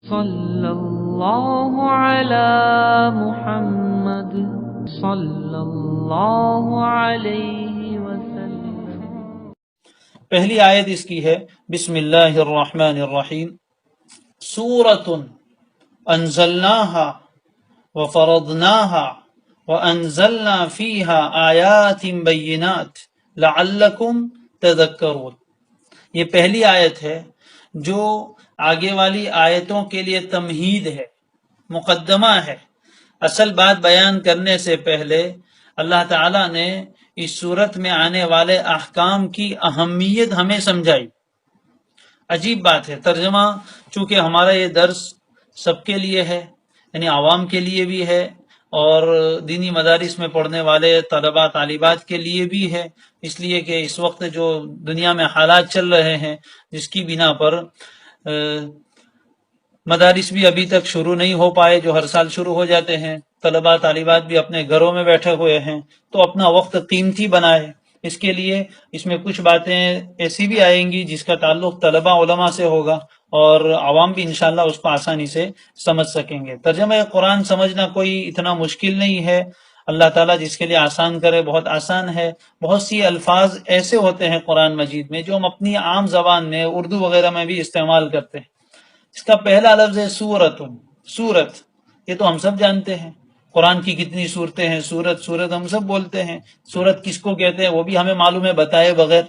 صلی اللہ علی محمد صلی اللہ علیہ وسلم۔ پہلی آیت اس کی ہے بسم اللہ الرحمن الرحیم، سورۃ انزلناہا وفرضناہا وانزلنا فیہا آیات بینات لعلکم تذکرون۔ یہ پہلی آیت ہے جو آگے والی آیتوں کے لیے تمہید ہے، مقدمہ ہے۔ اصل بات بیان کرنے سے پہلے اللہ تعالیٰ نے اس صورت میں آنے والے احکام کی اہمیت ہمیں سمجھائی۔ عجیب بات ہے، ترجمہ چونکہ ہمارا یہ درس سب کے لیے ہے، یعنی عوام کے لیے بھی ہے اور دینی مدارس میں پڑھنے والے طلباء طالبات کے لیے بھی ہے، اس لیے کہ اس وقت جو دنیا میں حالات چل رہے ہیں جس کی بنا پر مدارس بھی ابھی تک شروع نہیں ہو پائے، جو ہر سال شروع ہو جاتے ہیں، طلباء طالبات بھی اپنے گھروں میں بیٹھے ہوئے ہیں، تو اپنا وقت قیمتی بنائے۔ اس کے لیے اس میں کچھ باتیں ایسی بھی آئیں گی جس کا تعلق طلباء علماء سے ہوگا اور عوام بھی انشاءاللہ اس کو آسانی سے سمجھ سکیں گے۔ ترجمہ قرآن سمجھنا کوئی اتنا مشکل نہیں ہے، اللہ تعالیٰ جس کے لیے آسان کرے بہت آسان ہے۔ بہت سی الفاظ ایسے ہوتے ہیں قرآن مجید میں جو ہم اپنی عام زبان میں اردو وغیرہ میں بھی استعمال کرتے ہیں۔ اس کا پہلا لفظ ہے سورت، سورت، یہ تو ہم سب جانتے ہیں، قرآن کی کتنی صورتیں ہیں، سورت سورت ہم سب بولتے ہیں۔ سورت کس کو کہتے ہیں وہ بھی ہمیں معلوم ہے بتائے بغیر،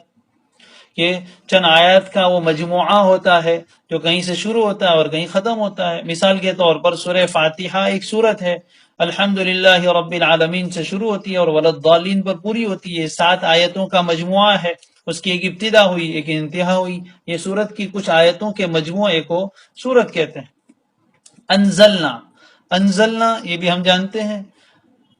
کہ چند آیات کا وہ مجموعہ ہوتا ہے جو کہیں سے شروع ہوتا ہے اور کہیں ختم ہوتا ہے۔ مثال کے طور پر سورہ فاتحہ ایک سورت ہے، الحمدللہ رب العالمین سے شروع ہوتی ہے اور وللضالین پر پوری ہوتی ہے، 7 آیتوں کا مجموعہ ہے، اس کی ایک ابتدا ہوئی ایک انتہا ہوئی، یہ سورت کی کچھ آیتوں کے مجموعے کو سورت کہتے ہیں۔ انزلنا، انزلنا یہ بھی ہم جانتے ہیں،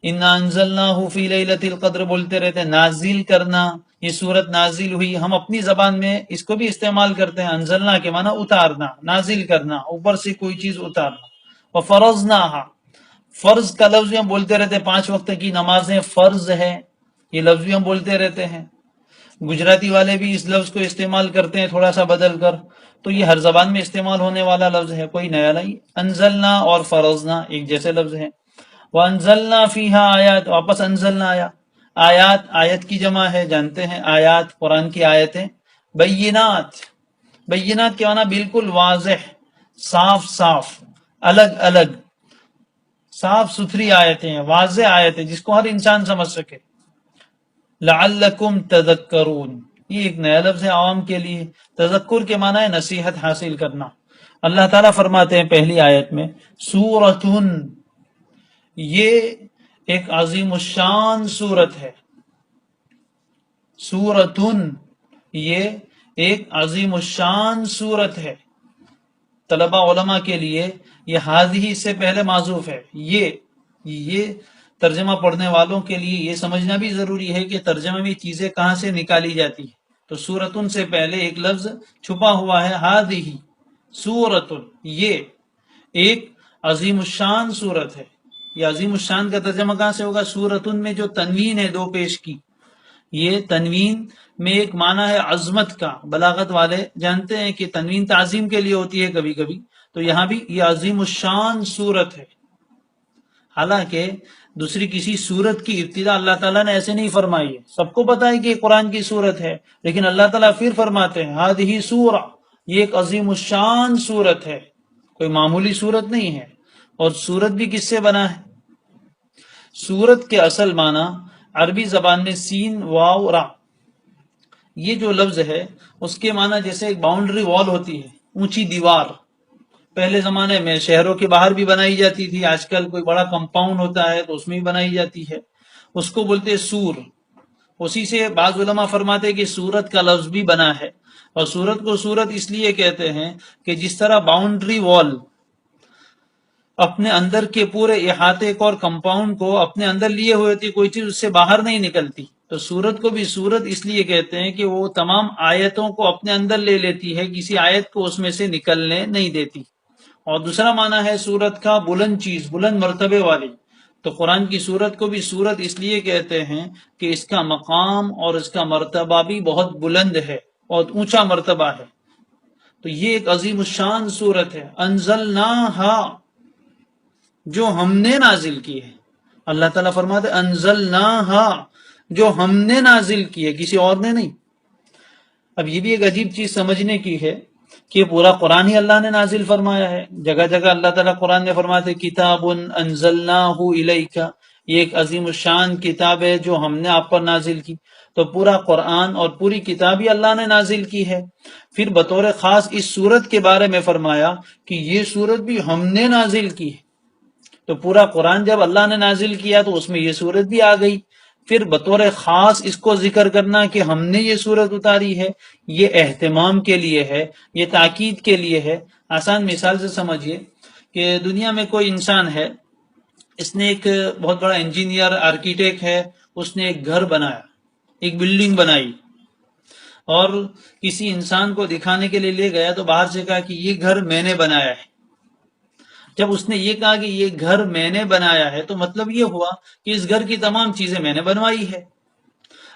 انا انزلناہ فی لیلۃ القدر بولتے رہتے ہیں، نازل کرنا، یہ سورت نازل ہوئی، ہم اپنی زبان میں اس کو بھی استعمال کرتے ہیں، انزلنا کے معنی اتارنا، نازل کرنا، اوپر سے کوئی چیز اتارنا۔ وفرضناہا، فرض کا لفظ بھی ہم بولتے رہتے ہیں، 5 وقت کی نمازیں فرض ہے، یہ لفظ بھی ہم بولتے رہتے ہیں۔ گجراتی والے بھی اس لفظ کو استعمال کرتے ہیں تھوڑا سا بدل کر، تو یہ ہر زبان میں استعمال ہونے والا لفظ ہے، کوئی نیا نہیں۔ انزلنا اور فرضنا ایک جیسے لفظ ہیں۔ وانزلنا فیہا آیات، واپس انزلنا آیا، آیات، آیت کی جمع ہے، جانتے ہیں آیات قرآن کی آیتیں، بینات، بینات کے معنی بالکل واضح، صاف صاف، الگ الگ، صاف ستھری آیتیں ہیں، واضح آیتیں جس کو ہر انسان سمجھ سکے۔ لعلکم تذکرون، یہ ایک نیا لفظ ہے عوام کے لیے۔ تذکر کے معنی ہے نصیحت حاصل کرنا۔ اللہ تعالیٰ فرماتے ہیں پہلی آیت میں سورتن، یہ ایک عظیم الشان سورت ہے، سورتن یہ ایک عظیم الشان سورت ہے۔ طلباء علماء کے لیے یہ ہذہ سے پہلے معذوف ہے، یہ ترجمہ پڑھنے والوں کے لیے یہ سمجھنا بھی ضروری ہے کہ ترجمہ میں چیزیں کہاں سے نکالی جاتی ہے۔ تو سورتن سے پہلے ایک لفظ چھپا ہوا ہے، ہذہ سورتن، یہ ایک عظیم الشان سورت ہے۔ یہ عظیم الشان کا ترجمہ کہاں سے ہوگا؟ سورتن میں جو تنوین ہے 2 پیش کی، یہ تنوین میں ایک معنی ہے عظمت کا، بلاغت والے جانتے ہیں کہ تنوین تعظیم کے لیے ہوتی ہے کبھی کبھی، تو یہاں بھی یہ عظیم الشان سورت ہے۔ حالانکہ دوسری کسی سورت کی ابتدا اللہ تعالیٰ نے ایسے نہیں فرمائی ہے، سب کو پتا ہے کہ یہ قرآن کی سورت ہے، لیکن اللہ تعالیٰ پھر فرماتے ہیں ہذہ سورہ، یہ ایک عظیم الشان سورت ہے، کوئی معمولی سورت نہیں ہے۔ اور سورت بھی کس سے بنا ہے؟ سورت کے اصل معنی عربی زبان میں سین واو را، یہ جو لفظ ہے اس کے معنی جیسے ایک باؤنڈری وال ہوتی ہے، اونچی دیوار، پہلے زمانے میں شہروں کے باہر بھی بنائی جاتی تھی، آج کل کوئی بڑا کمپاؤنڈ ہوتا ہے تو اس میں بھی بنائی جاتی ہے، اس کو بولتے سور۔ اسی سے بعض علماء فرماتے کہ سورت کا لفظ بھی بنا ہے، اور سورت کو سورت اس لیے کہتے ہیں کہ جس طرح باؤنڈری وال اپنے اندر کے پورے احاطے کو اور کمپاؤنڈ کو اپنے اندر لیے ہوئے ہوتی، کوئی چیز اس سے باہر نہیں نکلتی، تو سورت کو بھی سورت اس لیے کہتے ہیں کہ وہ تمام آیتوں کو اپنے اندر لے لیتی ہے، کسی آیت کو اس میں سے نکلنے نہیں دیتی۔ اور دوسرا معنی ہے سورت کا بلند چیز، بلند مرتبے والی، تو قرآن کی سورت کو بھی سورت اس لیے کہتے ہیں کہ اس کا مقام اور اس کا مرتبہ بھی بہت بلند ہے، بہت اونچا مرتبہ ہے۔ تو یہ ایک عظیم الشان صورت ہے. انزلناہا، جو ہم نے نازل کی ہے. اللہ تعالیٰ فرماتے انزلناہا، جو ہم نے نازل کی ہے، کسی اور نے نہیں. اب یہ بھی ایک عجیب چیز سمجھنے کی ہے کہ پورا قرآن ہی اللہ نے نازل فرمایا ہے. جگہ جگہ اللہ تعالیٰ قرآن میں فرماتے کتاب انزلناہ الیک، یہ ایک عظیم الشان کتاب ہے جو ہم نے آپ پر نازل کی. تو پورا قرآن اور پوری کتاب ہی اللہ نے نازل کی ہے. پھر بطور خاص اس سورت کے بارے میں فرمایا کہ یہ سورت بھی ہم نے نازل کی ہے. تو پورا قرآن جب اللہ نے نازل کیا تو اس میں یہ سورت بھی آ گئی. پھر بطور خاص اس کو ذکر کرنا کہ ہم نے یہ سورت اتاری ہے، یہ اہتمام کے لیے ہے، یہ تاکید کے لیے ہے. آسان مثال سے سمجھیے کہ دنیا میں کوئی انسان ہے، اس نے ایک بہت بڑا انجینئر آرکیٹیکٹ ہے، اس نے ایک گھر بنایا، ایک بلڈنگ بنائی، اور کسی انسان کو دکھانے کے لیے لے گیا تو باہر سے کہا کہ یہ گھر میں نے بنایا ہے. جب اس نے یہ کہا کہ یہ گھر میں نے بنایا ہے تو مطلب یہ ہوا کہ اس گھر کی تمام چیزیں میں نے بنوائی ہے.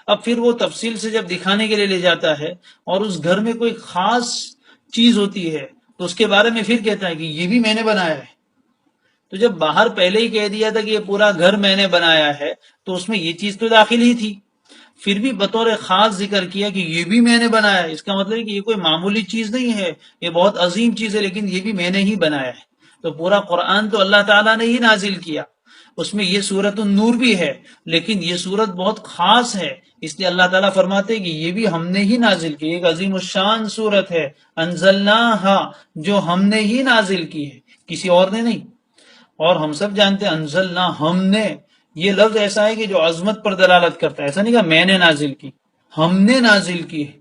اب پھر وہ تفصیل سے جب دکھانے کے لیے لے جاتا ہے اور اس گھر میں کوئی خاص چیز ہوتی ہے تو اس کے بارے میں پھر کہتا ہے کہ یہ بھی میں نے بنایا ہے. تو جب باہر پہلے ہی کہہ دیا تھا کہ یہ پورا گھر میں نے بنایا ہے تو اس میں یہ چیز تو داخل ہی تھی، پھر بھی بطور خاص ذکر کیا کہ یہ بھی میں نے بنایا ہے. اس کا مطلب ہے کہ یہ کوئی معمولی چیز نہیں ہے، یہ بہت عظیم چیز ہے، لیکن یہ بھی میں نے ہی بنایا ہے. تو پورا قرآن تو اللہ تعالیٰ نے ہی نازل کیا، اس میں یہ سورۃ النور بھی ہے، لیکن یہ سورت بہت خاص ہے، اس لیے اللہ تعالیٰ فرماتے کہ یہ بھی ہم نے ہی نازل کی، ایک عظیم الشان سورت ہے. انزلناہا، جو ہم نے ہی نازل کی ہے، کسی اور نے نہیں. اور ہم سب جانتے ہیں انزلنا، ہم نے، یہ لفظ ایسا ہے کہ جو عظمت پر دلالت کرتا ہے. ایسا نہیں کہ میں نے نازل کی، ہم نے نازل کی ہے.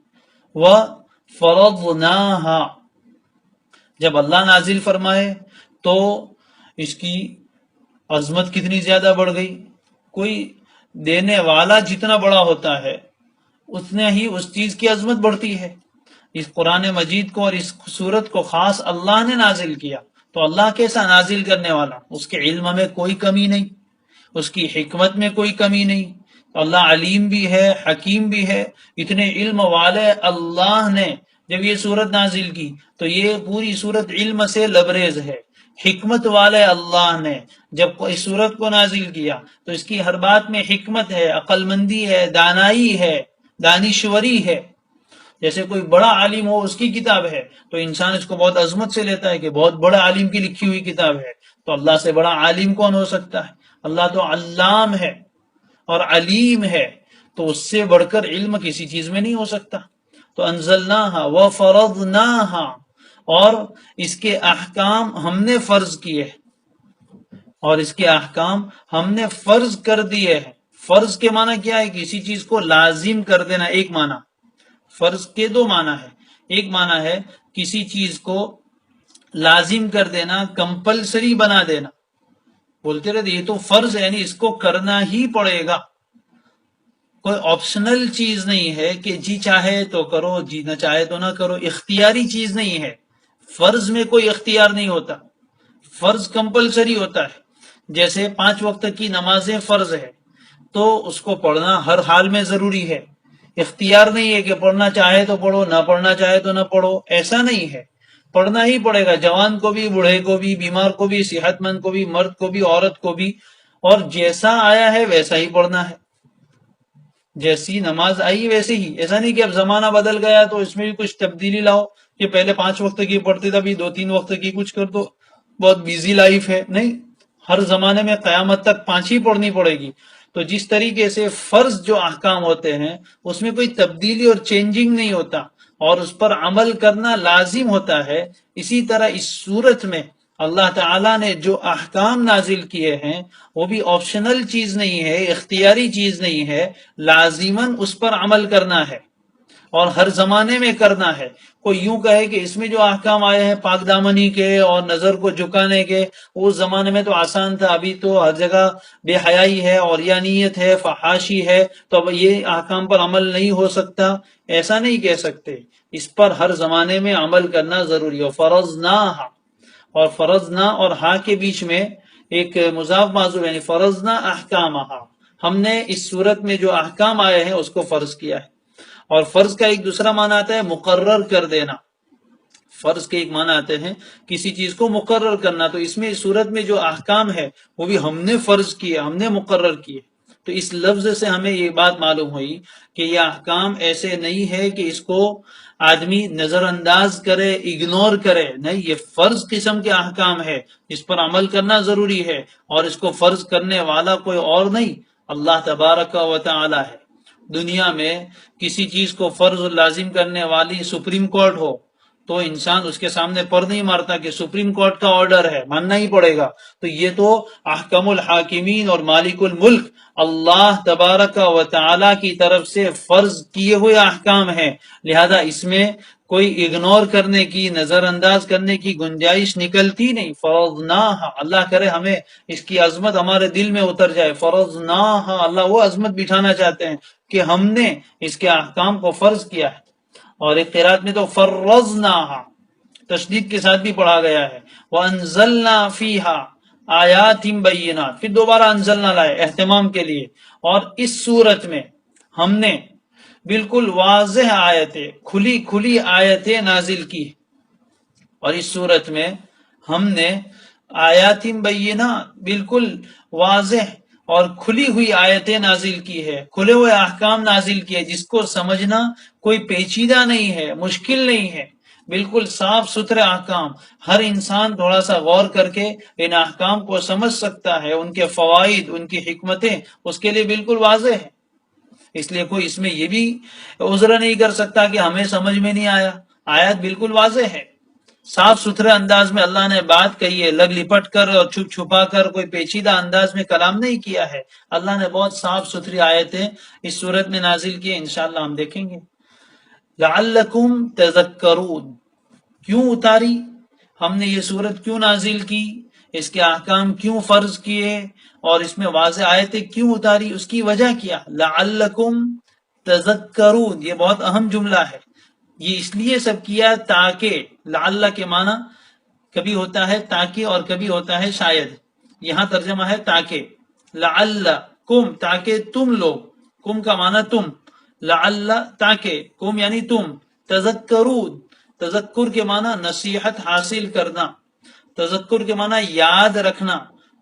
وَفَرَضْنَاهَا، جب اللہ نازل فرمائے تو اس کی عظمت کتنی زیادہ بڑھ گئی. کوئی دینے والا جتنا بڑا ہوتا ہے اتنا ہی اس چیز کی عظمت بڑھتی ہے. اس قرآن مجید کو اور اس سورت کو خاص اللہ نے نازل کیا. تو اللہ کیسا نازل کرنے والا، اس کے علم میں کوئی کمی نہیں، اس کی حکمت میں کوئی کمی نہیں. اللہ علیم بھی ہے، حکیم بھی ہے. اتنے علم والے اللہ نے جب یہ سورت نازل کی تو یہ پوری سورت علم سے لبریز ہے. حکمت والے اللہ نے جب اس سورت کو نازل کیا تو اس کی ہر بات میں حکمت ہے، عقل مندی ہے، دانائی ہے، دانشوری ہے. جیسے کوئی بڑا عالم ہو، اس کی کتاب ہے تو انسان اس کو بہت عظمت سے لیتا ہے کہ بہت بڑا عالم کی لکھی ہوئی کتاب ہے. تو اللہ سے بڑا عالم کون ہو سکتا ہے؟ اللہ تو علام ہے اور علیم ہے، تو اس سے بڑھ کر علم کسی چیز میں نہیں ہو سکتا. تو انزلناہا وفرضناہا، اور اس کے احکام ہم نے فرض کیے، اور اس کے احکام ہم نے فرض کر دیے ہیں. فرض کے معنی کیا ہے؟ کسی چیز کو لازم کر دینا. ایک معنی فرض کے دو معنی ہے. ایک معنی ہے کسی چیز کو لازم کر دینا، کمپلسری بنا دینا. بولتے رہتے یہ تو فرض ہے، یعنی اس کو کرنا ہی پڑے گا. کوئی آپشنل چیز نہیں ہے کہ جی چاہے تو کرو، جی نہ چاہے تو نہ کرو. اختیاری چیز نہیں ہے. فرض میں کوئی اختیار نہیں ہوتا، فرض کمپلسری ہوتا ہے. جیسے 5 وقت کی نمازیں فرض ہے تو اس کو پڑھنا ہر حال میں ضروری ہے. اختیار نہیں ہے کہ پڑھنا چاہے تو پڑھو، نہ پڑھنا چاہے تو نہ پڑھو. ایسا نہیں ہے، پڑھنا ہی پڑے گا. جوان کو بھی، بوڑھے کو بھی، بیمار کو بھی، صحت مند کو بھی، مرد کو بھی، عورت کو بھی. اور جیسا آیا ہے ویسا ہی پڑھنا ہے. جیسی نماز آئی ویسے ہی. ایسا نہیں کہ اب زمانہ بدل گیا تو اس میں بھی کچھ تبدیلی لاؤ کہ پہلے 5 وقت کی پڑھتے تھے ابھی 2-3 وقت کی کچھ کر دو، بہت بیزی لائف ہے. نہیں، ہر زمانے میں قیامت تک 5 ہی پڑھنی پڑے گی. تو جس طریقے سے فرض جو احکام ہوتے ہیں اس میں کوئی تبدیلی اور چینجنگ نہیں ہوتا اور اس پر عمل کرنا لازم ہوتا ہے، اسی طرح اس صورت میں اللہ تعالیٰ نے جو احکام نازل کیے ہیں وہ بھی آپشنل چیز نہیں ہے، اختیاری چیز نہیں ہے، لازماً اس پر عمل کرنا ہے اور ہر زمانے میں کرنا ہے. کوئی یوں کہے کہ اس میں جو احکام آئے ہیں پاک دامنی کے اور نظر کو جھکانے کے، اس زمانے میں تو آسان تھا، ابھی تو ہر جگہ بے حیائی ہے، عریانیت ہے، فحاشی ہے، تو اب یہ احکام پر عمل نہیں ہو سکتا. ایسا نہیں کہہ سکتے. اس پر ہر زمانے میں عمل کرنا ضروری ہے. فرضناہا، اور فرضنا اور ہا کے بیچ میں ایک مضاف معذوف، یعنی فرضنا احکامہا، ہم نے اس صورت میں جو احکام آئے ہیں اس کو فرض کیا ہے. اور فرض کا ایک دوسرا معنی آتا ہے مقرر کر دینا، فرض کے ایک معنی آتے ہیں کسی چیز کو مقرر کرنا، تو اس میں صورت میں جو احکام ہے وہ بھی ہم نے فرض کیے، ہم نے مقرر کیے. تو اس لفظ سے ہمیں یہ بات معلوم ہوئی کہ یہ احکام ایسے نہیں ہے کہ اس کو آدمی نظر انداز کرے، اگنور کرے، نہیں، یہ فرض قسم کے احکام ہے، اس پر عمل کرنا ضروری ہے، اور اس کو فرض کرنے والا کوئی اور نہیں، اللہ تبارک و تعالی ہے. دنیا میں کسی چیز کو فرض لازم کرنے والی سپریم کورٹ ہو تو انسان اس کے سامنے پر نہیں مارتا کہ سپریم کورٹ کا آرڈر ہے، ماننا ہی پڑے گا. تو یہ تو احکم الحاکمین اور مالک الملک اللہ تبارک و تعالی کی طرف سے فرض کیے ہوئے احکام ہیں، لہذا اس میں کوئی اگنور کرنے کی، نظر انداز کرنے کی گنجائش نکلتی نہیں. فرضناہا، اللہ کرے ہمیں اس کی عظمت ہمارے دل میں اتر جائے. فرضناہا، اللہ وہ عظمت بٹھانا چاہتے ہیں کہ ہم نے اس کے احکام کو فرض کیا ہے. اور ایک قرات میں تو فرضناہا تشدید کے ساتھ بھی پڑھا گیا ہے. وانزلنا فیہا آیات بینات، پھر دوبارہ انزلنا لائے اہتمام کے لیے. اور اس صورت میں ہم نے بالکل واضح آیتیں، کھلی کھلی آیتیں نازل کی. اور اس صورت میں ہم نے آیات بینات، بالکل واضح اور کھلی ہوئی آیتیں نازل کی ہے، کھلے ہوئے احکام نازل کیے، جس کو سمجھنا کوئی پیچیدہ نہیں ہے، مشکل نہیں ہے، بالکل صاف ستھرے احکام. ہر انسان تھوڑا سا غور کر کے ان احکام کو سمجھ سکتا ہے، ان کے فوائد، ان کی حکمتیں اس کے لیے بالکل واضح ہے. اس لیے کوئی اس میں یہ بھی عذر نہیں کر سکتا کہ ہمیں سمجھ میں نہیں آیا. آیت بالکل واضح ہے، صاف ستھرے انداز میں اللہ نے بات کہی ہے، لگ لپٹ کر اور چھپ چھپا کر کوئی پیچیدہ انداز میں کلام نہیں کیا ہے. اللہ نے بہت صاف ستھری آیتیں اس صورت میں نازل کی، انشاءاللہ ہم دیکھیں گے. لعلکم تذکرون، کیوں اتاری ہم نے یہ صورت، کیوں نازل کی، اس کے احکام کیوں فرض کیے، اور اس میں واضح آیتیں کیوں اتاری، اس کی وجہ کیا. لعلکم تذکرون، یہ بہت اہم جملہ ہے. یہ اس لیے سب کیا تاکہ، لعل کے معنی کبھی ہوتا ہے تاکہ اور کبھی ہوتا ہے شاید. یہاں ترجمہ ہے تاکہ. لعلکم، تاکہ تم لوگ، کم کا معنی تم، لعل تاکہ، کم یعنی تم، تذکرون، تذکر کے معنی نصیحت حاصل کرنا، تذکر کے معنی یاد رکھنا،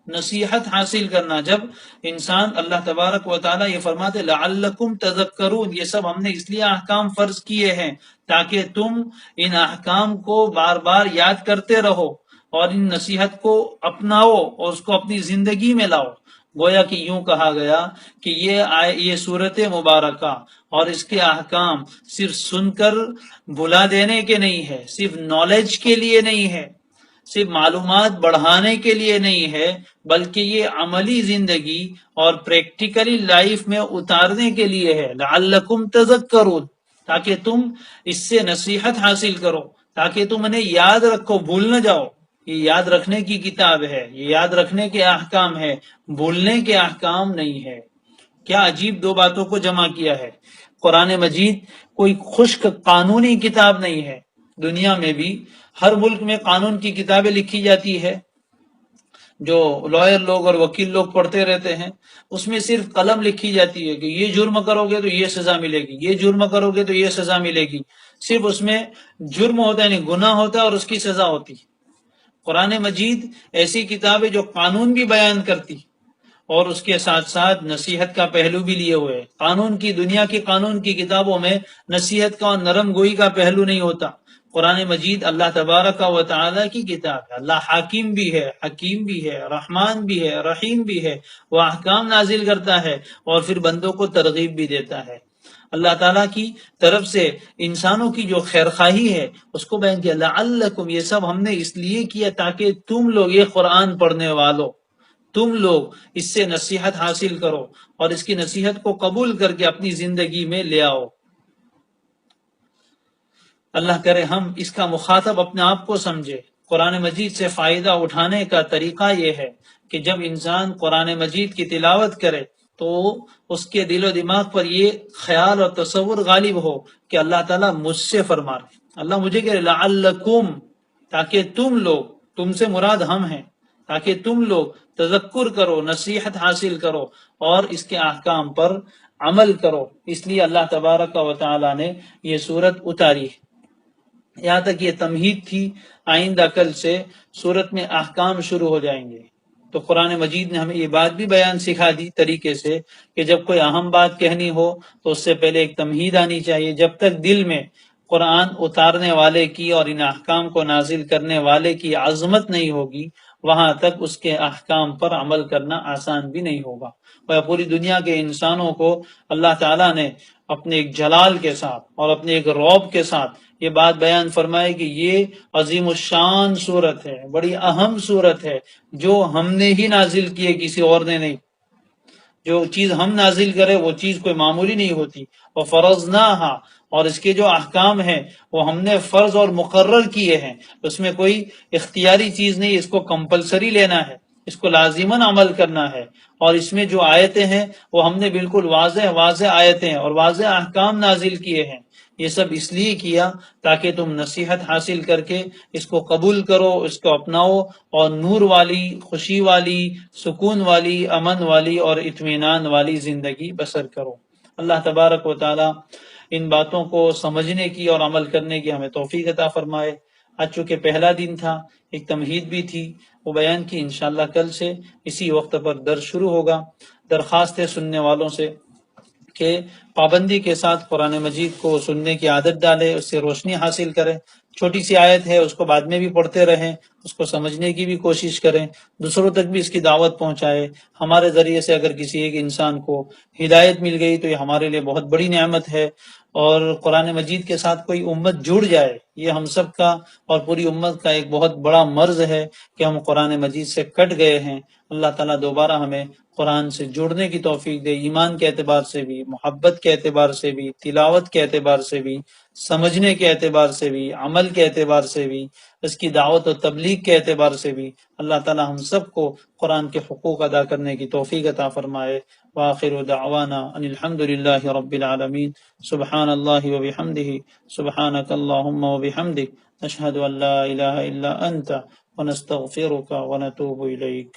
نصیحت حاصل کرنا. جب انسان، اللہ تبارک و تعالی یہ فرماتے لعلکم تذکرون، یہ سب ہم نے اس لیے احکام فرض کیے ہیں تاکہ تم ان احکام کو بار بار یاد کرتے رہو اور ان نصیحت کو اپناؤ اور اس کو اپنی زندگی میں لاؤ. گویا کہ یوں کہا گیا کہ یہ صورت مبارکہ اور اس کے احکام صرف سن کر بھلا دینے کے نہیں ہے، صرف نالج کے لیے نہیں ہے، صرف معلومات بڑھانے کے لیے نہیں ہے، بلکہ یہ عملی زندگی اور پریکٹیکلی لائف میں اتارنے کے لیے ہے. لعلکم تذکرون، تاکہ تم اس سے نصیحت حاصل کرو، تاکہ تم انہیں یاد رکھو، بھول نہ جاؤ. یہ یاد رکھنے کی کتاب ہے، یہ یاد رکھنے کے احکام ہے، بھولنے کے احکام نہیں ہے. کیا عجیب دو باتوں کو جمع کیا ہے. قرآن مجید کوئی خشک قانونی کتاب نہیں ہے. دنیا میں بھی ہر ملک میں قانون کی کتابیں لکھی جاتی ہے جو لائر لوگ اور وکیل لوگ پڑھتے رہتے ہیں. اس میں صرف قلم لکھی جاتی ہے کہ یہ جرم کرو گے تو یہ سزا ملے گی، یہ جرم کرو گے تو یہ سزا ملے گی. صرف اس میں جرم ہوتا ہے، یعنی گناہ ہوتا ہے اور اس کی سزا ہوتی. قرآن مجید ایسی کتاب ہے جو قانون بھی بیان کرتی اور اس کے ساتھ ساتھ نصیحت کا پہلو بھی لیے ہوئے. قانون کی، دنیا کی قانون کی کتابوں میں نصیحت کا اور نرم گوئی کا پہلو نہیں ہوتا. قرآن مجید اللہ تبارک و تعالی کی کتاب ہے. اللہ حاکم بھی ہے، حکیم بھی ہے، رحمان بھی ہے، رحیم بھی ہے. وہ احکام نازل کرتا ہے اور پھر بندوں کو ترغیب بھی دیتا ہے. اللہ تعالیٰ کی طرف سے انسانوں کی جو خیرخواہی ہے اس کو بیان کیا. لعلکم، یہ سب ہم نے اس لیے کیا تاکہ تم لوگ، یہ قرآن پڑھنے والوں، تم لوگ اس سے نصیحت حاصل کرو اور اس کی نصیحت کو قبول کر کے اپنی زندگی میں لے آؤ. اللہ کرے ہم اس کا مخاطب اپنے آپ کو سمجھے. قرآن مجید سے فائدہ اٹھانے کا طریقہ یہ ہے کہ جب انسان قرآن مجید کی تلاوت کرے تو اس کے دل و دماغ پر یہ خیال اور تصور غالب ہو کہ اللہ تعالیٰ مجھ سے فرما رہے، اللہ مجھے کہہ رہے لعلکم، تاکہ تم لوگ، تم سے مراد ہم ہیں، تاکہ تم لوگ تذکر کرو، نصیحت حاصل کرو اور اس کے احکام پر عمل کرو. اس لیے اللہ تبارک و تعالیٰ نے یہ صورت اتاری. یہاں تک یہ تمہید تھی، آئندہ کل سے صورت میں احکام شروع ہو جائیں گے۔ تو قرآن مجید نے ہمیں یہ بات بھی بیان سکھا دی طریقے سے کہ جب کوئی اہم بات کہنی ہو تو اس سے پہلے ایک تمہید آنی چاہیے۔ جب تک دل میں قرآن اتارنے والے کی اور ان احکام کو نازل کرنے والے کی عظمت نہیں ہوگی، وہاں تک اس کے احکام پر عمل کرنا آسان بھی نہیں ہوگا۔ اور پوری دنیا کے انسانوں کو اللہ تعالیٰ نے اپنے ایک جلال کے ساتھ اور اپنے ایک رعب کے ساتھ یہ بات بیان فرمائے کہ یہ عظیم الشان صورت ہے، بڑی اہم صورت ہے، جو ہم نے ہی نازل کی ہے، کسی اور نے نہیں۔ جو چیز ہم نازل کرے وہ چیز کوئی معمولی نہیں ہوتی۔ اور فرضناہا، اور اس کے جو احکام ہیں وہ ہم نے فرض اور مقرر کیے ہیں، اس میں کوئی اختیاری چیز نہیں، اس کو کمپلسری لینا ہے، اس کو لازماً عمل کرنا ہے۔ اور اس میں جو آیتیں ہیں وہ ہم نے بالکل واضح آیتیں اور واضح احکام نازل کیے ہیں۔ یہ سب اس لیے کیا تاکہ تم نصیحت حاصل کر کے اس کو قبول کرو، اس کو اپناؤ، اور نور والی، خوشی والی، سکون والی، امن والی اور اطمینان والی زندگی بسر کرو۔ اللہ تبارک و تعالی ان باتوں کو سمجھنے کی اور عمل کرنے کی ہمیں توفیق عطا فرمائے۔ آج چونکہ پہلا دن تھا، ایک تمہید بھی تھی، وہ بیان کی۔ انشاءاللہ کل سے اسی وقت پر درس شروع ہوگا۔ درخواست ہے سننے والوں سے کہ پابندی کے ساتھ قرآن مجید کو سننے کی عادت ڈالے، اس سے روشنی حاصل کریں۔ چھوٹی سی آیت ہے، اس کو بعد میں بھی پڑھتے رہیں، اس کو سمجھنے کی بھی کوشش کریں، دوسروں تک بھی اس کی دعوت پہنچائے۔ ہمارے ذریعے سے اگر کسی ایک انسان کو ہدایت مل گئی تو یہ ہمارے لیے بہت بڑی نعمت ہے، اور قرآن مجید کے ساتھ کوئی امت جڑ جائے، یہ ہم سب کا اور پوری امت کا ایک بہت بڑا مرض ہے کہ ہم قرآن مجید سے کٹ گئے ہیں۔ اللہ تعالیٰ دوبارہ ہمیں قرآن سے جڑنے کی توفیق دے، ایمان کے اعتبار سے بھی، محبت کے اعتبار سے بھی، تلاوت کے اعتبار سے بھی، سمجھنے کے اعتبار سے بھی، عمل کے اعتبار سے بھی، اس کی دعوت و تبلیغ کے اعتبار سے بھی۔ اللہ تعالی ہم سب کو قرآن کے حقوق ادا کرنے کی توفیق عطا فرمائے۔ وآخر دعوانا ان الحمد للہ رب العالمین۔ سبحان اللہ وبحمدہ، سبحانک اللہم وبحمدک، نشہد ان لا الہ الا انت ونستغفرک ونتوب الیک۔